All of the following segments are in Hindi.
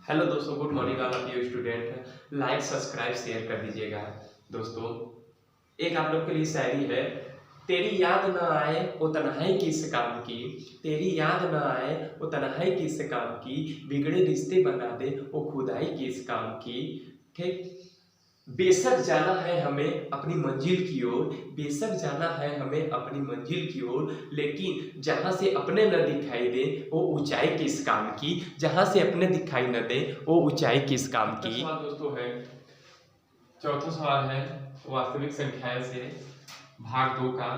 हेलो दोस्तों, good morning all of you student. Like subscribe share कर दीजिएगा। दोस्तों, एक आप लोग के लिए शायरी है। तेरी याद ना आए वो तन्हाई किस काम की, तेरी याद ना आए वो तन्हाई किस काम की, बिगड़े रिश्ते बना दे वो खुदाई किस काम की। ठीक। बेशक जाना है हमें अपनी मंजिल की ओर, बेशक जाना है हमें अपनी मंजिल की ओर, लेकिन जहां से अपने न दिखाई दे वो ऊंचाई किस काम की, जहां से अपने दिखाई न दे वो ऊंचाई किस काम की। सवाल दोस्तों है, चौथा सवाल है वास्तविक संख्याएं से भाग 2 का।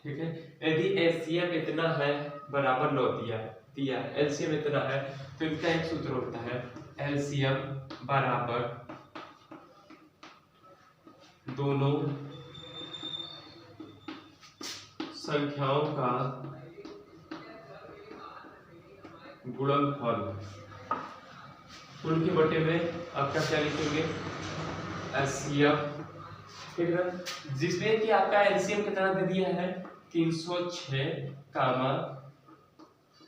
ठीक है। यदि एलसीएम इतना है बराबर 9 दिया दिया एलसीएम इतना है तो इनका एक सूत्र होता है एलसीएम बराबर दोनों संख्याओं का गुणनफल। उनके बटे में आपका क्या लिखेंगे एलसीएम। ठीक है, जिसमें कि आपका एलसीएम कितना दे दिया है 306 कामा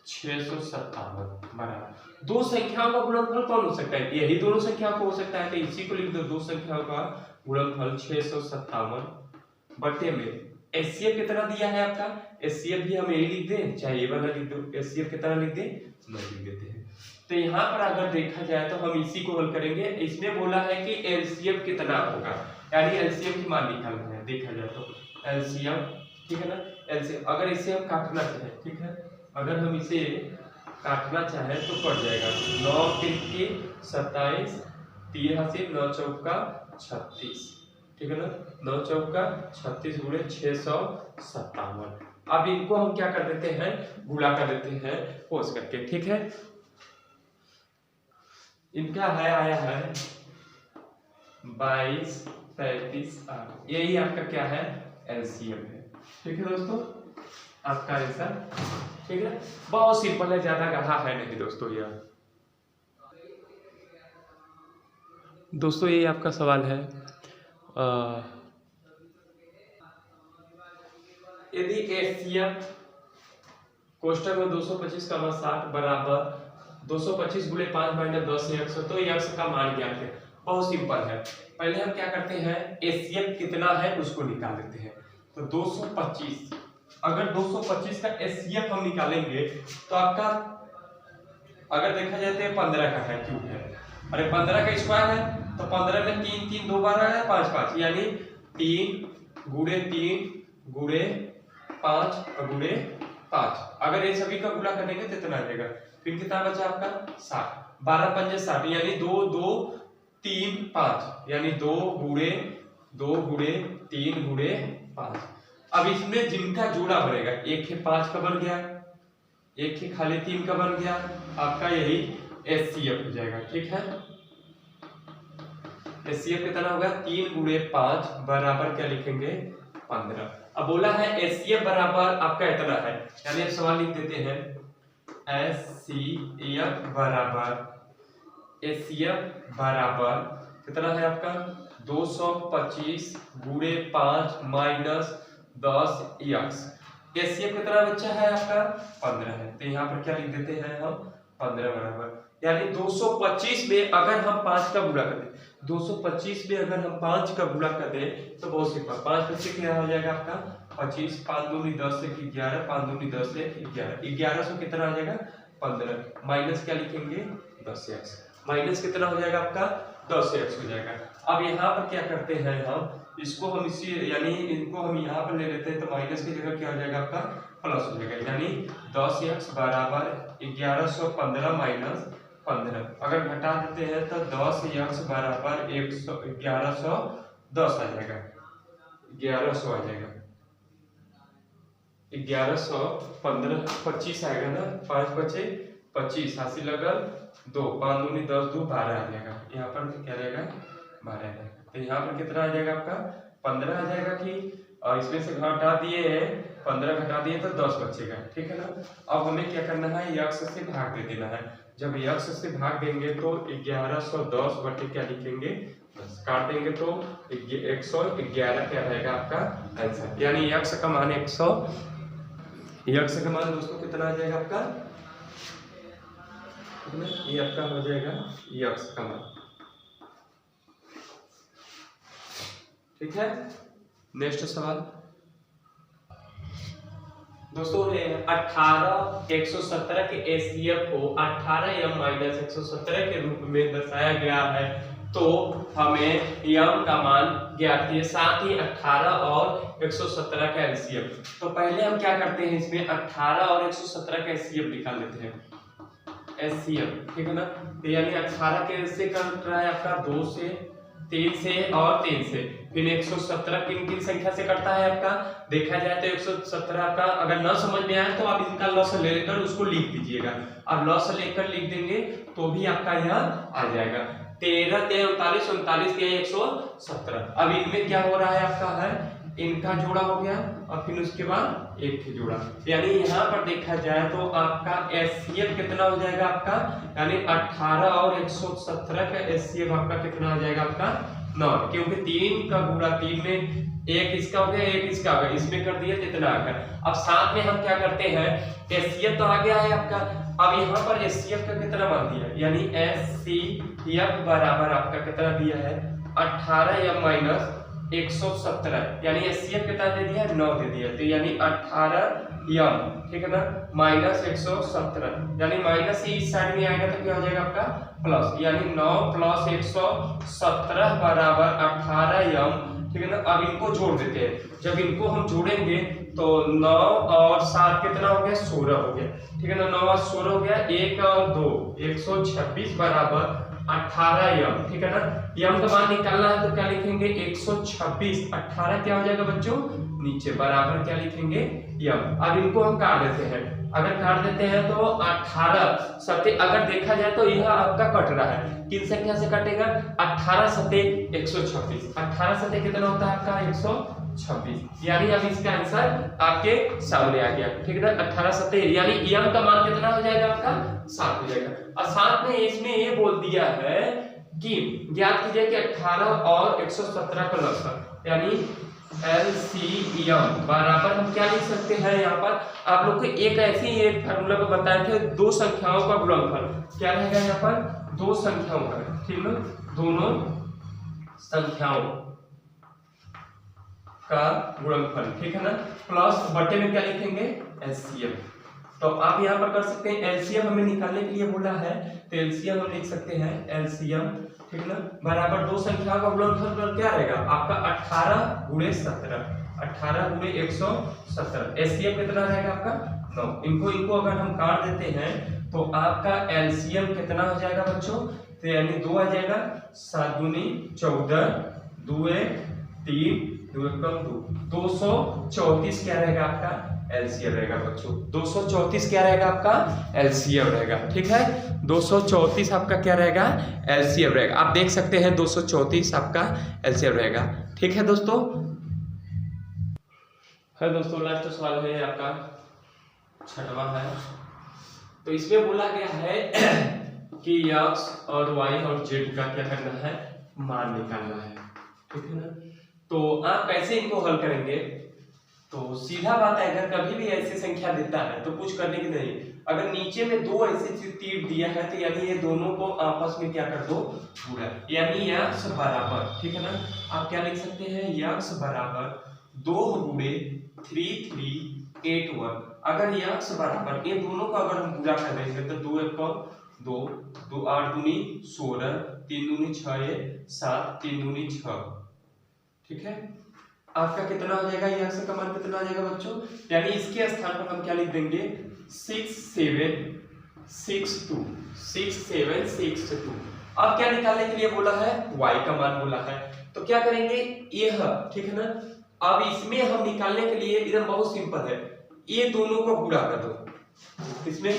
657 बराबर। दो संख्याओं का गुणनफल कौन हो सकता है? यही दोनों संख्याओं को हो सकता है, तो इसी को लिख दो। दो संख्याओं का गुणनफल 657 बटे में एचसीएफ कितना दिया है आपका। एचसीएफ भी हम यही लिख दें, चाहे ये वाला लिख दो। एचसीएफ कितना लिख दें, नहीं लिख देते हैं। तो यहाँ पर अगर देखा जाए तो हम इसी को हल करेंगे। इसमें बोला है कि एलसीएम कितना होगा, यानी एलसीएम की मान निकालना है। देखा जाए तो एलसीएम, ठीक है ना। एलसीएम अगर इसे हम काटना चाहे, ठीक है, अगर हम इसे काटना चाहे तो कट जाएगा। 9 तिरके 27, 13 से 9 चौका 36, ठीक है ना। 9 चौका 36 गुणे 657। अब इनको हम क्या कर देते हैं, गुणा कर देते हैं कोस करके। ठीक है, इनका है आया है 22, 35, 8। यही आपका क्या है एलसीएम है। ठीक है दोस्तों, आपका आंसर। ठीक है, बहुत सिंपल है, ज्यादा गढ़ा है नहीं दोस्तों। यह दोस्तों ये आपका सवाल है। यदि एचसीएफ कोष्टक में 225 का 60 बराबर 225 गुणे 5 माइनस 10 एक्स, तो एक्स का मान ज्ञात है। बहुत सिंपल है। पहले हम क्या करते हैं, एचसीएफ कितना है उसको निकाल लेते हैं। तो 225, अगर 225 का एचसीएफ हम निकालेंगे तो आपका अगर देखा जाए तो 15 का है, क्यूब है। अरे 15 का स्क्वायर है तो 15 में 3 3 दो बार है 5 5, यानी 3 गुणे 3 गुणे 5 और गुणे 5। अगर ये सभी का गुणा करेंगे तो इतना आ जाएगा। फिर कितना बचा आपका 60, 12 पंजे 60, यानी 2 2 3 5, यानी 2 गुणे 3 गुणे 5। अब इसमें जिनका जोड़ा बनेगा, एक है 5 का बन गया, एक ही खाली 3 का बन गया, आपका यही एचसीएफ हो जाएगा। ठीक है, एचसीएफ कितना होगा 3 गुणे 5 बराबर क्या लिखेंगे 15। अब बोला है एचसीएफ बराबर आपका इतना है, यानी अब सवाल लिख देते हैं एचसीएफ बराबर कितना है आपका 225 गुणे 5 माइनस 10 एक्स। एचसीएफ कितना बच्चा है आपका 15 है, तो यहाँ पर क्या लिख देते हैं हम 15 बराबर, यानी 225 में अगर हम 5 का गुणा कर दें, 225 में अगर हम 5 का गुणा कर दें तो बहुत सिंपल, 5 बच्चे क्या हो जाएगा आपका 25, 5 दूनी 10 से 11, 5 दूनी 10 से 11, 1100 कितना आ जाएगा 15, माइनस क्या लिखेंगे 10 एक्स, माइनस कितना हो जाएगा आपका 10 एक्स हो जाएगा। अब यहाँ पर क्या करते हैं हम, इसको हम इसी यानी इनको हम यहाँ पर ले लेते हैं, तो माइनस की जगह क्या हो जाएगा आपका प्लस हो जाएगा, यानी 10 एक्स बराबर 1115 माइनस 15। अगर घटा देते हैं तो 10 एक्स बराबर 1110 आ जाएगा, 1100 आ जाएगा, 1115 25 आएगा ना, 5 बचे 25, हासिल लगल 2, 5 दूनी 10 2 12 आ जाएगा। यहाँ पर क्या रहेगा 12 आ जाएगा। तो यहाँ पर कितना आ जाएगा आपका 15 आ जाएगा कि, और इसमें से घटा दिए 15 घटा दिए तो 10 बचेगा। ठीक है ना। अब हमें क्या करना है, यक्ष से भाग दे देना है। जब यक्ष से भाग देंगे तो 1110 बटे क्या लिखेंगे 10, काट देंगे तो 111 क्या रहेगा आपका आंसर, यानी यक्ष का मान 100, यक्ष का मान दोस्तों कितना आ जाएगा आपका ठीक है, ये आपका हो जाएगा यक्स का मान। ठीक है, नेक्स्ट सवाल दोस्तों, 18 117 के एचसीएफ को 18m माइनस 117 के रूप में दर्शाया गया है, तो हमें m का मान ज्ञात कीजिए, साथ ही 18 और 117 का एलसीएम। तो पहले हम क्या करते हैं, इसमें 18 और 117 का एचसीएफ निकाल लेते हैं, एचसीएफ, ठीक है ना। तो यानी 18 कैसे कट रहा है आपका, 2 से, 3 से और 3 से, फिर 117 किन किन संख्या से कटता है आपका, देखा जाए तो 117 आपका, अगर ना समझ में आए तो आप इनका लॉस लेकर उसको लिख दीजिएगा, आप लॉस लेकर लिख देंगे तो भी आपका यहाँ आ जाएगा। 13 3 39 39 के 117। अब इनमें क्या हो रहा है आपका, है इनका जोड़ा हो गया और फिर उसके बाद एक ही जोड़ा, यानी यहाँ पर देखा जाए तो आपका एचसीएफ कितना हो जाएगा आपका, यानी 18 और 117 का एचसीएफ आपका कितना आ जाएगा आपका 9, क्योंकि 3 का गुणा 3 में एक इसका हो गया, एक इसका हो गया, इसमें कर दिया जितना आ गया। अब साथ में हम क्या करते हैं, एचसीएफ तो आ गया है आपका, अब यहाँ पर एचसीएफ का कितना मान दिया, यानी एचसीएफ बराबर आपका कितना दिया है 18m माइनस 117, यानी एचसीएफ कितना दे दिया है 9 दे दिया, तो यानी 18m, ठीक है ना, माइनस 117, यानी माइनस ही इस साइड में आएगा तो क्या हो जाएगा आपका प्लस, यानी 9 प्लस 117 बराबर 18m, ठीक है ना। अब इनको जोड़ देते हैं, जब इनको हम जोड़ेंगे तो 9 और 7 कितना हो गया 16 हो गया, ठीक है ना, 9 और 16 हो गया, 1 और 2 126 बराबर 18m, ठीक है ना। m का मान निकालना है तो क्या लिखेंगे 126, 18 क्या हो जाएगा बच्चों नीचे, बराबर क्या लिखेंगे m। अब इनको हम काट देते हैं, अगर काट देते हैं तो 18 सते, अगर देखा जाए तो यह आपका कट रहा है, किन संख्या से कटेगा, 18 सते 126, 18 सते कितना होता है आपका 126, यानी अब इसका आंसर आपके सामने आ गया, ठीक है ना। 18 सते यानी m का मान कितना हो जाएगा आपका 7 हो जाएगा। और साथ में इसमें ये बोल दिया है कि ज्ञात कीजिए कि 18 और 117 का लसागु, यानी एलसीएम बराबर हम क्या लिख सकते हैं, यहाँ पर आप लोग को एक ऐसी एक फार्मूला को बताए थे, दो संख्याओं का गुणनफल क्या रहेगा, यहाँ पर दो संख्याओं का, ठीक है, दोनों संख्याओं का गुणनफल, ठीक है ना, प्लस बटे में क्या लिखेंगे एलसीएम। तो आप यहाँ पर कर सकते हैं, एलसीएम हमें निकालने के लिए बोला है तो एलसीएम हम लिख सकते हैं, एलसीएम, ठीक है ना, बराबर दो संख्याओं का गुणनफल क्या रहेगा आपका 18 गुणे 17, 18 गुणे 117, एलसीएम कितना रहेगा आपका 9। इनको अगर हम काट देते हैं तो आपका एलसीएम कितना हो जाएगा बच्चों, तो यानी 2 आ जाएगा, 7 दूनी 14, 2 3, 2 कम 2, 234 क्या रहेगा आपका एलसीएम रहेगा बच्चों, 234 क्या रहेगा आपका एलसीएम रहेगा, ठीक है, 234 आपका क्या रहेगा एलसीएम रहेगा। आप देख सकते हैं 234 आपका एलसीएम रहेगा, ठीक है दोस्तों। है दोस्तों, लास्ट सवाल है आपका 6वां है, तो इसमें बोला गया है कि x और y और z का क्या करना है मान निकालना है, ठीक है ना। तो आप कैसे इनको हल करेंगे, तो सीधा बात है, अगर कभी भी ऐसी संख्या देता है तो कुछ करने की नहीं, अगर नीचे में दो ऐसे तीर दिया है तो यानी ये दोनों को आपस में क्या कर दो गुणा, यानी x बराबर, ठीक है ना, आप क्या लिख सकते हैं x बराबर 2 गुणे 3 3 8 1। अगर x बराबर ये दोनों को अगर हम गुणा कर देंगे तो 2 1 2 2 8 दूनी 16, 3 दूनी 6 7, 3 दूनी 6, ठीक है। आपका कितना हो जाएगा, ये x का मान कितना आ जाएगा बच्चों, यानी इसके स्थान पर हम क्या लिख देंगे 6 7 6 2, 6 7 6 2। अब क्या निकालने के लिए बोला है y का मान बोला है, तो क्या करेंगे यह, ठीक है ना। अब इसमें हम निकालने के लिए एकदम बहुत सिंपल है, ये दोनों को गुणा कर दो, इसमें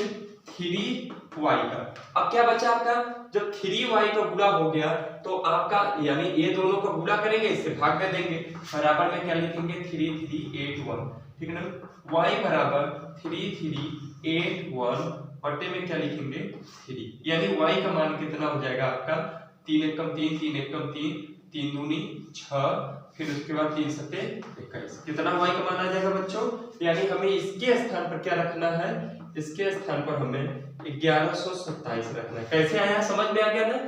3y का, अब क्या बचा आपका, जब 3y का गुणा हो गया तो आपका यानी ये दोनों को गुणा करेंगे, इससे भाग कर देंगे, बराबर में क्या लिखेंगे 3 3 8 1, ठीक है ना। y बराबर 3 3 8 1 बटे में क्या लिखेंगे 3, यानी y का मान कितना हो जाएगा आपका 3 1 कम 3 3 1 कम 3 3 दूनी 6, फिर उसके बाद 3 सते 21, कितना y का मान आ जाएगा बच्चों, यानी हमें इसके स्थान पर क्या रखना है, इसके स्थान पर हमें 1127 रखना है। कैसे आया समझ में आ गया ना?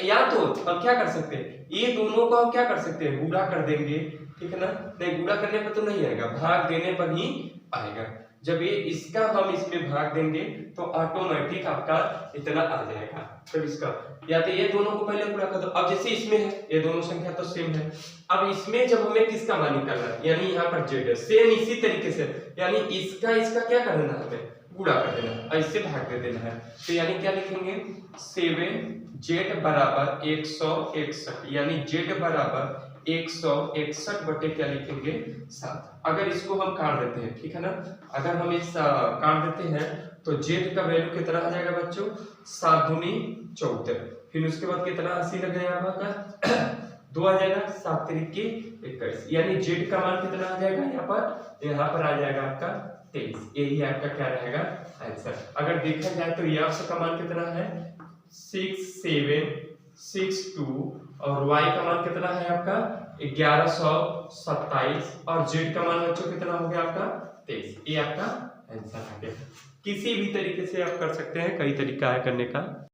या तो हम क्या कर सकते हैं, ये दोनों को हम क्या कर सकते हैं, गुणा कर देंगे, ठीक है ना? नहीं, गुणा करने पर तो नहीं आएगा, भाग देने पर ही आएगा। जब ये इसका हम इसमें भाग देंगे तो ऑटोमेटिक आपका इतना आ जाएगा। फिर इसका या तो ये दोनों को पहले गुणा कर दो। अब जैसे इसमें है, ये दोनों संख्या तो सेम है, अब इसमें जब हमें किसका मान निकालना है, यानी यहाँ पर जेड है, सेम इसी तरीके से, यानी इसका क्या करना है, हमें गुणा कर देना है और इससे भाग दे देना है। तो यानी क्या लिखेंगे, 7z बराबर 161, यानी z बराबर 161 बटे क्या लिखेंगे 7। अगर इसको हम काट देते हैं, ठीक है ना, अगर हम इस काट देते हैं तो z का वैल्यू कितना आ जाएगा बच्चों, 7 दूनी 14, फिर उसके बाद कितना 80 लग जाएगा आपका 2 आ जाएगा, 7 तिरिकी 21, यानी z का मान कितना आ जाएगा, यहाँ पर आ जाएगा आपका 23। यही आपका क्या रहेगा आंसर। अगर देखा जाए तो यक्स का मान कितना है 6762 और y का मान कितना है आपका 1127 और z का मान बच्चों कितना हो गया आपका 23। ये आपका आंसर आ गया। किसी भी तरीके से आप कर सकते हैं, कई तरीका है करने का।